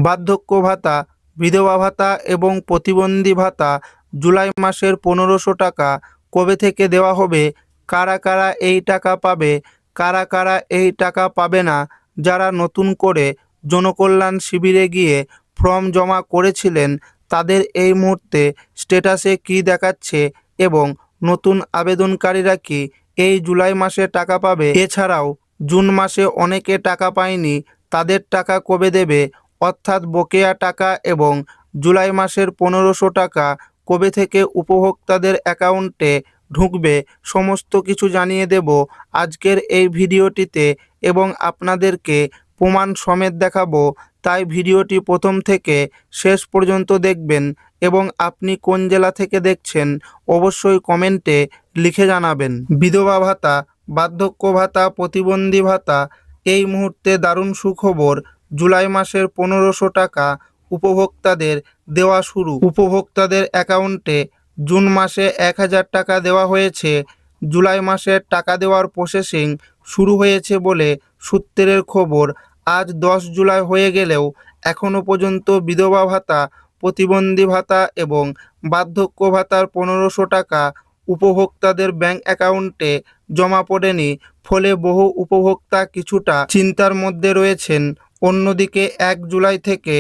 বার্ধক্য ভাতা, বিধবা ভাতা এবং প্রতিবন্ধী ভাতা জুলাই মাসের 1500 টাকা কবে থেকে দেওয়া হবে, কারা কারা এই টাকা পাবে, কারা কারা এই টাকা পাবে না, যারা নতুন করে জনকল্যাণ শিবিরে গিয়ে ফর্ম জমা করেছিলেন তাদের এই মুহূর্তে স্ট্যাটাসে কী দেখাচ্ছে এবং নতুন আবেদনকারীরা কি এই জুলাই মাসে টাকা পাবে। এছাড়াও জুন মাসে অনেকে টাকা পায়নি, তাদের টাকা কবে দেবে, অর্থাৎ বকেয়া টাকা এবং জুলাই মাসের 1500 টাকা কবে থেকে উপভোক্তাদের অ্যাকাউন্টে ঢুকবে, সমস্ত কিছু জানিয়ে দেব আজকের এই ভিডিওটিতে এবং আপনাদেরকে প্রমাণ সমেত দেখাবো। তাই ভিডিওটি প্রথম থেকে শেষ পর্যন্ত দেখবেন এবং আপনি কোন জেলা থেকে দেখছেন অবশ্যই কমেন্টে লিখে জানাবেন। বিধবা ভাতা, বার্ধক্য ভাতা, প্রতিবন্ধী ভাতা, এই মুহূর্তে দারুণ সুখবর, জুলাই মাসের 1500 টাকা উপভোক্তাদের দেওয়া শুরু। উপভোক্তাদের অ্যাকাউন্টে জুন মাসে 1000 টাকা দেওয়া হয়েছে। জুলাই মাসের টাকা দেওয়ার প্রসেসিং শুরু হয়েছে বলে সূত্রের খবর। আজ 10 জুলাই হয়ে গেলেও এখনও পর্যন্ত বিধবা ভাতা, প্রতিবন্ধী ভাতা এবং বার্ধক্য ভাতার 1500 টাকা উপভোক্তাদের ব্যাংক অ্যাকাউন্টে জমা পড়েনি। ফলে বহু উপভোক্তা কিছুটা চিন্তার মধ্যে রয়েছেন। অন্যদিকে 1 জুলাই থেকে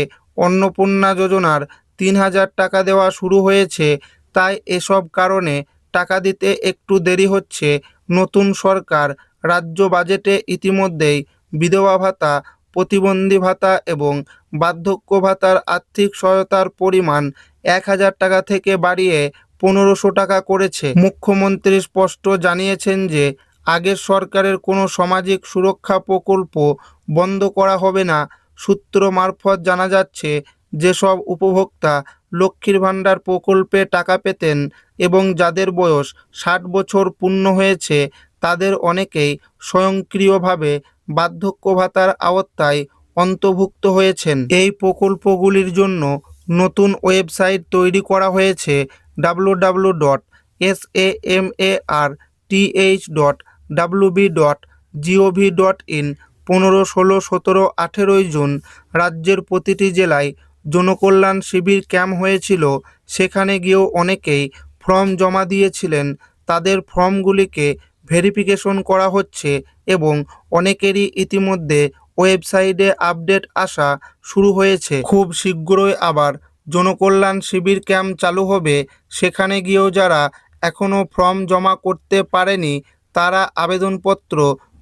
অন্নপূর্ণা যোজনার 3000 টাকা দেওয়া শুরু হয়েছে, তাই এসব কারণে টাকা দিতে একটু দেরি হচ্ছে। নতুন সরকার রাজ্য বাজেটে ইতিমধ্যেই বিধবা ভাতা, প্রতিবন্ধী ভাতা এবং বার্ধক্য ভাতার আর্থিক সহায়তার পরিমাণ 1000 টাকা থেকে বাড়িয়ে 1500 টাকা করেছে। মুখ্যমন্ত্রী স্পষ্ট জানিয়েছেন যে আগের সরকারের কোনো সামাজিক সুরক্ষা প্রকল্প বন্ধ করা হবে না। সূত্র মারফত জানা যাচ্ছে, যেসব উপভোক্তা লক্ষ্মীর ভাণ্ডার প্রকল্পে টাকা পেতেন এবং যাদের বয়স 60 বছর পূর্ণ হয়েছে তাদের অনেকেই স্বয়ংক্রিয়ভাবে বার্ধক্য ভাতার আওতায় অন্তর্ভুক্ত হয়েছেন। এই প্রকল্পগুলির জন্য নতুন ওয়েবসাইট তৈরি করা হয়েছে www.samarth.wb.gov.in। 15, 16, 17, 18 জুন রাজ্যের প্রতিটি জেলায় জনকল্যাণ শিবির ক্যাম্প হয়েছিল। সেখানে গিয়েও অনেকেই ফর্ম জমা দিয়েছিলেন। তাদের ফর্মগুলিকে ভেরিফিকেশন করা হচ্ছে এবং অনেকেরই ইতিমধ্যে ওয়েবসাইটে আপডেট আসা শুরু হয়েছে। খুব শীঘ্রই আবার জনকল্যাণ শিবির ক্যাম্প চালু হবে। সেখানে গিয়েও যারা এখনও ফর্ম জমা করতে পারেনি তারা আবেদনপত্র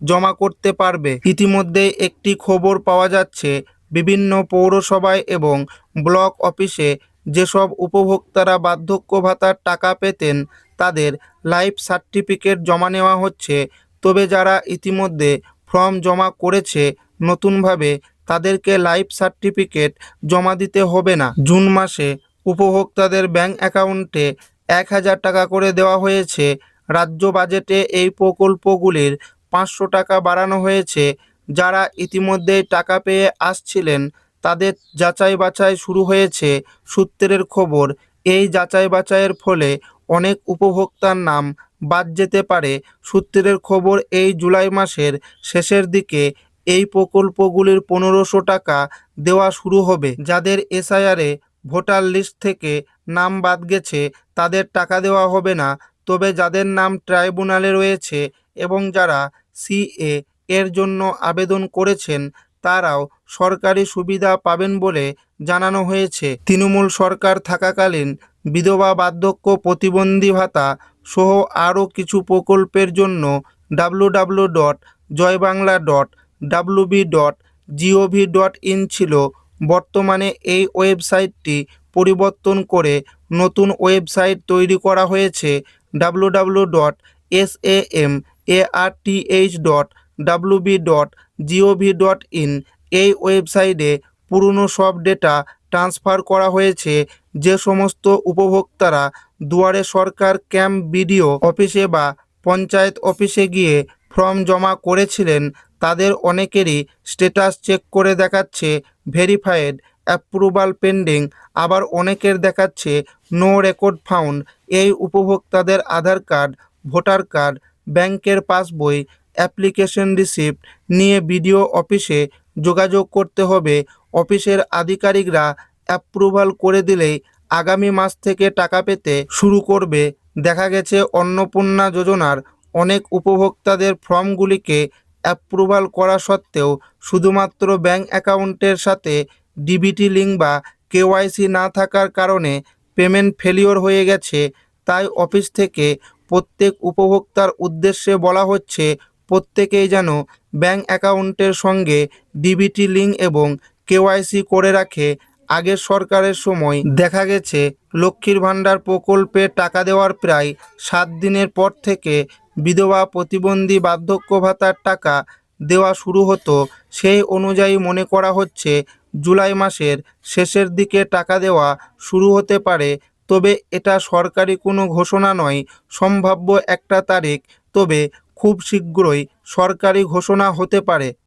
জমা করতে পারবে। ইতিমধ্যে একটি খবর পাওয়া যাচ্ছে, বিভিন্ন পৌরসভায় এবং ব্লক অফিসে যেসব উপভোক্তারা বার্ধক্য ভাতার টাকা পেতেন তাদের লাইফ সার্টিফিকেট জমা নেওয়া হচ্ছে। তবে যারা ইতিমধ্যে ফর্ম জমা করেছে নতুনভাবে তাদেরকে লাইফ সার্টিফিকেট জমা দিতে হবে না। জুন মাসে উপভোক্তাদের ব্যাংক অ্যাকাউন্টে 1000 টাকা করে দেওয়া হয়েছে। রাজ্য বাজেটে এই প্রকল্পগুলির 500 টাকা বাড়ানো হয়েছে। যারা ইতিমধ্যেই টাকা পেয়ে আসছিলেন তাদের যাচাই বাছাই শুরু হয়েছে। সূত্রের খবর, এই যাচাই বাছাইয়ের ফলে অনেক উপভোক্তার নাম বাদ যেতে পারে। সূত্রের খবর, এই জুলাই মাসের শেষের দিকে এই প্রকল্পগুলির 1500 টাকা দেওয়া শুরু হবে। যাদের এসআইআরে ভোটার লিস্ট থেকে নাম বাদ গেছে তাদের টাকা দেওয়া হবে না। তবে যাদের নাম ট্রাইব্যুনালে রয়েছে এবং যারা সিএ এর জন্য আবেদন করেছেন তারাও সরকারি সুবিধা পাবেন বলে জানানো হয়েছে। তৃণমূল সরকার থাকাকালীন বিধবা, বার্ধক্য, প্রতিবন্ধী ভাতা সহ আরও কিছু প্রকল্পের জন্য www.joybangla.wb.gov.in ছিল। বর্তমানে এই ওয়েবসাইটটি পরিবর্তন করে নতুন ওয়েবসাইট তৈরি করা হয়েছে www.samarth.wb.gov.in। এই ওয়েবসাইটে পুরনো সব ডেটা ট্রান্সফার করা হয়েছে। যে সমস্ত উপভোক্তারা দুয়ারে সরকার ক্যাম্প, বিডিও অফিসে বা পঞ্চায়েত অফিসে গিয়ে ফর্ম জমা করেছিলেন তাদের অনেকেরই স্ট্যাটাস চেক করে দেখাচ্ছে ভেরিফাইড, অ্যাপ্রুভাল পেন্ডিং, আবার অনেকের দেখাচ্ছে নো রেকর্ড ফাউন্ড। এই উপভোক্তাদের আধার কার্ড, ভোটার কার্ড, ব্যাংকের পাসবই, অ্যাপ্লিকেশন রিসিপ্ট নিয়ে বিডিও অফিসে যোগাযোগ করতে হবে। অফিসের আধিকারিকরা অ্যাপ্রুভাল করে দিলেই আগামী মাস থেকে টাকা পেতে শুরু করবে। দেখা গেছে অন্নপূর্ণা যোজনার অনেক উপভোক্তাদের ফর্মগুলিকে অ্যাপ্রুভাল করা সত্ত্বেও শুধুমাত্র ব্যাঙ্ক অ্যাকাউন্টের সাথে ডিবিটি লিঙ্ক বা কেওয়াইসি না থাকার কারণে পেমেন্ট ফেলিওর হয়ে গেছে। তাই অফিস থেকে প্রত্যেক উপভোক্তার উদ্দেশ্যে বলা হচ্ছে প্রত্যেকেই যেন ব্যাঙ্ক অ্যাকাউন্টের সঙ্গে ডিবিটি লিঙ্ক এবং কেওয়াইসি করে রাখে। আগের সরকারের সময় দেখা গেছে লক্ষ্মীর ভাণ্ডার প্রকল্পে টাকা দেওয়ার প্রায় 7 দিনের পর থেকে বিধবা প্রতিবন্ধী বার্ধক্য ভাতার টাকা দেওয়া শুরু হতো। সেই অনুযায়ী মনে করা হচ্ছে জুলাই মাসের শেষের দিকে টাকা দেওয়া শুরু হতে পারে। তবে এটা সরকারি কোনো ঘোষণা নয়, সম্ভাব্য একটা তারিখ, তবে খুব শীঘ্রই সরকারি ঘোষণা হতে পারে।